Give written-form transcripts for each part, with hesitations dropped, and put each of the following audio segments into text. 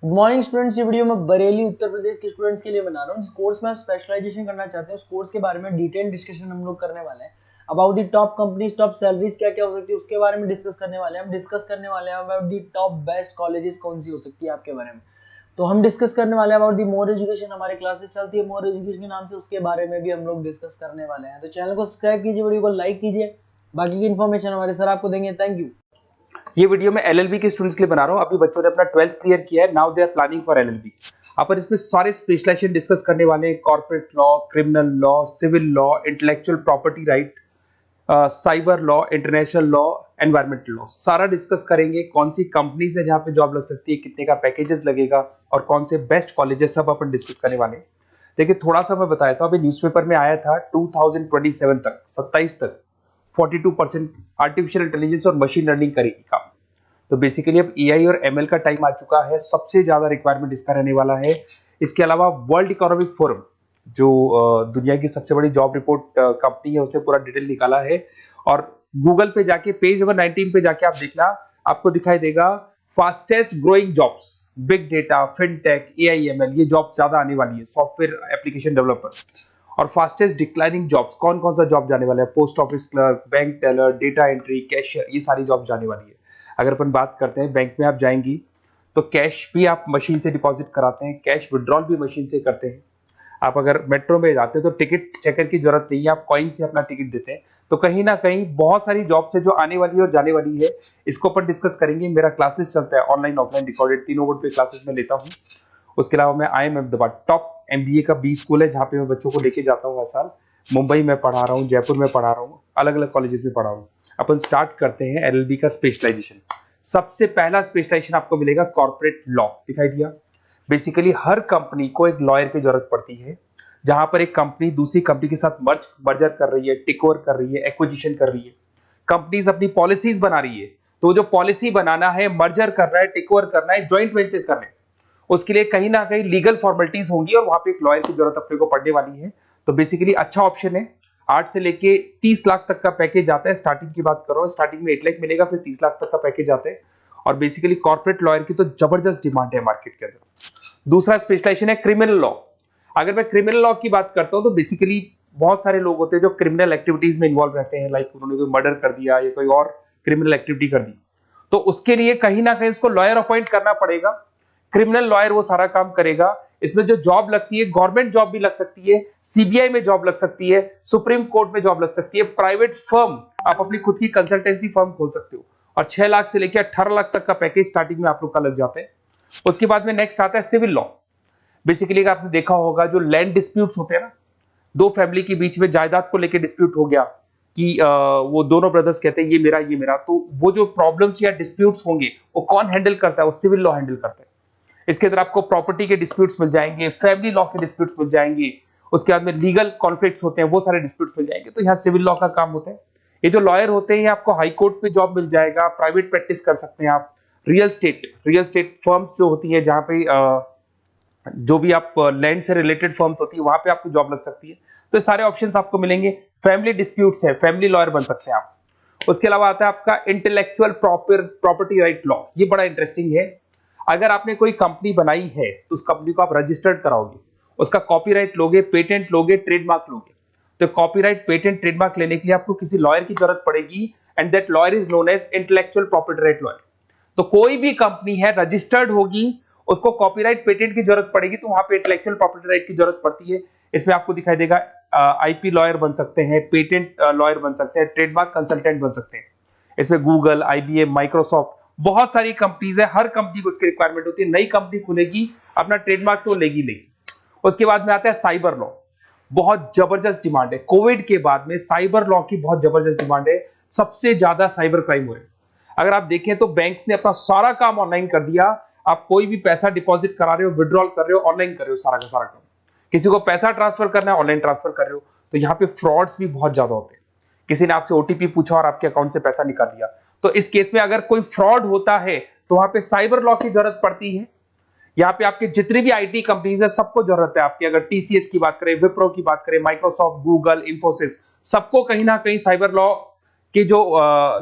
Good morning students. ये video मैं बरेली उत्तर प्रदेश के स्टूडेंट्स के लिए बना रहा हूँ। जिस कोर्स में आप स्पेशलाइजेशन करना चाहते हैं उस कोर्स के बारे में डिटेल डिस्कशन हम लोग करने वाले हैं। About the top companies, top salaries क्या क्या हो सकती है उसके बारे में डिस्कस करने वाले हैं। हम डिस्कस करने वाले हैं about the top best colleges कौन सी हो सकती है आपके बारे में। तो हम डिस्कस करने वाले हैं अबाउट दी मोर एजुकेशन। हमारे क्लासेस चलती है मोर एजुकेशन के नाम से, उसके बारे में भी हम लोग डिस्कस करने वाले हैं। तो चैनल को सब्सक्राइब कीजिए, वीडियो को लाइक कीजिए। बाकी की इन्फॉर्मेशन हमारे सर आपको देंगे। Thank you. ये वीडियो मैं एलएलबी के स्टूडेंट्स के लिए बना रहा हूँ। अभी बच्चों ने अपना 12th क्लियर किया है, now they are planning for LLB. अपन इसमें सारे स्पेशलाइजेशन डिस्कस करने वाले हैं। Corporate law, criminal law, civil law, intellectual property right, cyber law, international law, environmental law, सारा डिस्कस करेंगे। कौन सी कंपनीज है जहां पे जॉब लग सकती है, कितने का पैकेजेस लगेगा और कौन से बेस्ट कॉलेजेस, सब अपन डिस्कस करने वाले हैं। देखिए थोड़ा सा मैं बताया था, अभी न्यूज़पेपर में आया था 2027 तक, 27 तक 42% आर्टिफिशियल इंटेलिजेंस और मशीन लर्निंग करेगी काम। तो बेसिकली अब एआई और एमएल का टाइम आ चुका है। सबसे ज्यादा रिक्वायरमेंट इसका रहने वाला है। इसके अलावा वर्ल्ड इकोनॉमिक फोरम, जो दुनिया की सबसे बड़ी जॉब रिपोर्ट कंपनी है, उसने पूरा डिटेल निकाला है। और गूगल पे जाके पेज नंबर 19 पे जाके आप देखना, आपको दिखाई देगा fastest growing jobs, big data, fintech, AI ML, ये जॉब ज्यादा आने वाली है। Software application developer. और फास्टेस्ट डिक्लाइनिंग जॉब्स, कौन कौन सा जॉब जाने वाला है, post office clerk, bank teller, data entry, cashier, ये सारी जॉब जाने वाली है। अगर अपन बात करते हैं, बैंक में आप जाएंगी तो कैश भी आप मशीन से डिपॉजिट कराते हैं, कैश विड्रॉल भी मशीन से करते हैं। आप अगर मेट्रो में जाते हैं तो टिकट चेकर की जरूरत नहीं है, आप कॉइन से अपना टिकट देते हैं। तो कहीं ना कहीं बहुत सारी जॉब से जो आने वाली है और जाने वाली है, इसको अपन डिस्कस करेंगे। मेरा क्लासेस चलता है ऑनलाइन ऑफलाइन रिकॉर्डेड, तीनों बोर्ड पे क्लासेस में लेता हूँ। उसके अलावा मैं IIM अहमदाबाद टॉप MBA का B स्कूल है, जहाँ पे मैं बच्चों को लेके जाता हूँ हर साल। मुंबई में पढ़ा रहा हूँ, जयपुर में पढ़ा रहा हूँ, अलग अलग कॉलेजेस में पढ़ा रहा हूँ। अपन स्टार्ट करते हैं LLB का स्पेशलाइजेशन। सबसे पहला स्पेशलाइजेशन आपको मिलेगा कॉर्पोरेट लॉ, दिखाई दिया। बेसिकली हर कंपनी को एक लॉयर की जरूरत पड़ती है। जहां पर एक कंपनी दूसरी कंपनी के साथ मर्जर कर रही है, टेक ओवर कर रही है, एक्विजिशन कर रही है, कंपनीज अपनी पॉलिसीज बना रही है। तो जो पॉलिसी बनाना है, मर्जर करना है, टेक ओवर करना है, ज्वाइंट वेंचर करना है, उसके लिए कहीं ना कहीं लीगल फॉर्मेलिटीज होंगी और वहां पे एक लॉयर की जरूरत अपने को पड़ने वाली है। तो बेसिकली अच्छा ऑप्शन है। 8 से लेके 30 लाख तक का पैकेज आता है। स्टार्टिंग की बात कर रहा हूं, स्टार्टिंग में 8 लाख मिलेगा, फिर 30 लाख तक का पैकेज आता है। और बेसिकली कॉर्पोरेट लॉयर की तो जबरदस्त डिमांड है मार्केट के अंदर। दूसरा स्पेशलाइजेशन है क्रिमिनल लॉ। अगर मैं क्रिमिनल लॉ की बात करता हूं तो बेसिकली बहुत सारे लोग होते हैं जो क्रिमिनल एक्टिविटीज में इन्वॉल्व रहते हैं, लाइक उन्होंने कोई मर्डर कर दिया या कोई और क्रिमिनल एक्टिविटी कर दी, तो उसके लिए कहीं ना कहीं उसको लॉयर अपॉइंट करना पड़ेगा। क्रिमिनल लॉयर वो सारा काम करेगा। इसमें जो जॉब लगती है, गवर्नमेंट जॉब भी लग सकती है, सीबीआई में जॉब लग सकती है, सुप्रीम कोर्ट में जॉब लग सकती है, प्राइवेट फर्म, आप अपनी खुद की कंसल्टेंसी फर्म खोल सकते हो। और 6 लाख से लेकर 18 लाख तक का पैकेज स्टार्टिंग में आप लोग का लग जाता है। उसके बाद में नेक्स्ट आता है सिविल लॉ। बेसिकली आपने देखा होगा जो लैंड डिस्प्यूट्स होते हैं ना, दो फैमिली के बीच में जायदाद को लेकर डिस्प्यूट हो गया कि वो दोनों ब्रदर्स कहते हैं ये मेरा, तो वो जो प्रॉब्लम्स या डिस्प्यूट्स होंगे वो कौन हैंडल करता है, वो सिविल लॉ हैंडल करता है। इसके अंदर आपको प्रॉपर्टी के डिस्प्यूट्स मिल जाएंगे, फैमिली लॉ के डिस्प्यूट्स मिल जाएंगे, उसके बाद में लीगल कॉन्फ्लिक्ट्स होते हैं, वो सारे डिस्प्यूट्स मिल जाएंगे। तो यहाँ सिविल लॉ का काम होता है। ये जो लॉयर होते हैं, ये आपको हाई कोर्ट पे जॉब मिल जाएगा, प्राइवेट प्रैक्टिस कर सकते हैं आप, रियल स्टेट फर्म्स जो होती है, जहां पे जो भी आप लैंड से रिलेटेड फर्म्स होती है, वहां पे आपको जॉब लग सकती है। तो सारे ऑप्शंस आपको मिलेंगे। फैमिली डिस्प्यूट्स है, फैमिली लॉयर बन सकते हैं आप। उसके अलावा आता है आपका इंटेलेक्चुअल प्रॉपर्टी राइट लॉ। ये बड़ा इंटरेस्टिंग है। अगर आपने कोई कंपनी बनाई है तो उस कंपनी को आप रजिस्टर्ड कराओगे, उसका कॉपीराइट लोगे, पेटेंट लोगे, ट्रेडमार्क लोगे। तो कॉपीराइट, पेटेंट, ट्रेडमार्क लेने के लिए आपको किसी लॉयर की जरूरत पड़ेगी, and that lawyer is known as intellectual property right lawyer. तो कोई भी कंपनी है रजिस्टर्ड होगी, उसको कॉपीराइट, पेटेंट की जरूरत पड़ेगी, तो वहां पे इंटेलेक्चुअल प्रॉपर्टी राइट की जरूरत पड़ती है। इसमें आपको दिखाई देगा IP लॉयर बन सकते हैं, पेटेंट लॉयर बन सकते हैं, ट्रेडमार्क कंसल्टेंट बन सकते हैं। इसमें गूगल, IBM, माइक्रोसॉफ्ट, बहुत सारी कंपनीज है। हर कंपनी को उसकी रिक्वायरमेंट होती है। नई कंपनी खुलेगी, अपना ट्रेडमार्क तो लेगी लेगी। उसके बाद में आता है साइबर लॉ। बहुत जबरदस्त डिमांड है। कोविड के बाद में साइबर लॉ की बहुत जबरदस्त डिमांड है। सबसे ज्यादा साइबर क्राइम हो रहे हैं। अगर आप देखें तो बैंक्स ने अपना सारा काम ऑनलाइन कर दिया। आप कोई भी पैसा डिपॉजिट करा रहे हो, विड्रॉल कर रहे हो, ऑनलाइन कर रहे हो, सारा का सारा काम। किसी को पैसा ट्रांसफर करना है, ऑनलाइन ट्रांसफर कर रहे हो। तो यहाँ पे फ्रॉड्स भी बहुत ज्यादा होते हैं। किसी ने आपसे OTP पूछा और आपके अकाउंट से पैसा निकाल लिया। तो इस केस में अगर कोई फ्रॉड होता है तो वहां पे साइबर लॉ की जरूरत पड़ती है। यहाँ पे आपके जितनी भी IT कंपनीज है, सबको जरूरत है आपकी। अगर TCS की बात करें, विप्रो की बात करें, माइक्रोसॉफ्ट, गूगल, इंफोसिस, सबको कहीं ना कहीं साइबर लॉ के जो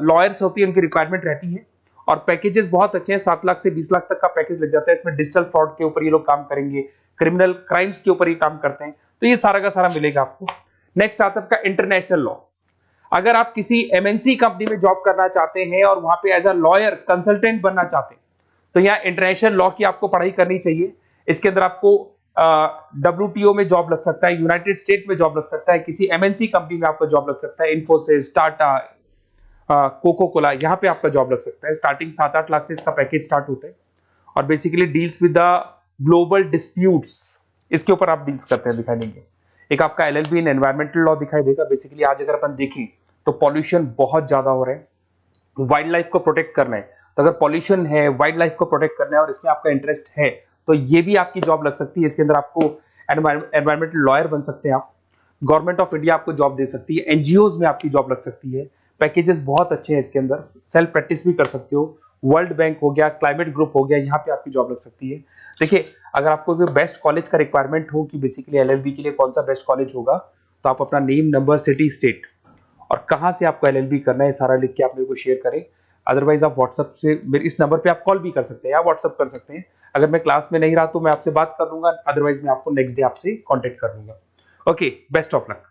लॉयर्स होती है उनकी रिक्वायरमेंट रहती है। और पैकेजेस बहुत अच्छे हैं, 7 लाख से 20 लाख तक का पैकेज लग जाता है। इसमें डिजिटल फ्रॉड के ऊपर ये लोग काम करेंगे, क्रिमिनल क्राइम्स के ऊपर ये काम करते हैं, तो ये सारा का सारा मिलेगा आपको। नेक्स्ट आता है आपका इंटरनेशनल लॉ। अगर आप किसी एमएनसी कंपनी में जॉब करना चाहते हैं और वहां पे एज अ लॉयर कंसल्टेंट बनना चाहते हैं, तो यहाँ इंटरनेशनल लॉ की आपको पढ़ाई करनी चाहिए। इसके अंदर आपको WTO में जॉब लग सकता है, यूनाइटेड स्टेट में जॉब लग सकता है, किसी एमएनसी कंपनी में आपका जॉब लग सकता है, इन्फोसिस, टाटा, कोको कोला, यहाँ पे आपका जॉब लग सकता है। स्टार्टिंग 7-8 लाख से इसका पैकेज स्टार्ट होता है और basically deals with the global disputes, इसके ऊपर आप डील्स करते हैं, दिखाई देंगे। एक आपका LLB इन एनवायरमेंटल लॉ दिखाई देगा। बेसिकली आज अगर अपन देखें तो पॉल्यूशन बहुत ज्यादा हो रहा है, वाइल्ड लाइफ को प्रोटेक्ट करना है, तो अगर पॉल्यूशन है, वाइल्ड लाइफ को प्रोटेक्ट करना है और इसमें आपका इंटरेस्ट है, तो ये भी आपकी जॉब लग सकती है। इसके अंदर आपको एनवायरमेंटल लॉयर बन सकते हैं आप। गवर्नमेंट ऑफ इंडिया आपको जॉब दे सकती है, एनजीओज में आपकी जॉब लग सकती है। पैकेजेस बहुत अच्छे हैं इसके अंदर, सेल्फ प्रैक्टिस भी कर सकते हो। वर्ल्ड बैंक हो गया, क्लाइमेट ग्रुप हो गया, यहाँ पे आपकी जॉब लग सकती है। देखिए, अगर आपको बेस्ट कॉलेज का रिक्वायरमेंट हो कि बेसिकली LLB के लिए कौन सा बेस्ट कॉलेज होगा, तो आप अपना नेम, नंबर, सिटी, स्टेट और कहां से आपको LLB करना है सारा लिख के आप मेरे को शेयर करें। अदरवाइज आप व्हाट्सएप से मेरे इस नंबर पे आप कॉल भी कर सकते हैं या व्हाट्सएप कर सकते हैं। अगर मैं क्लास में नहीं रहा तो मैं आपसे बात कर लूंगा, अदरवाइज मैं आपको नेक्स्ट डे आपसे कॉन्टेक्ट कर लूंगा। Okay, best of luck.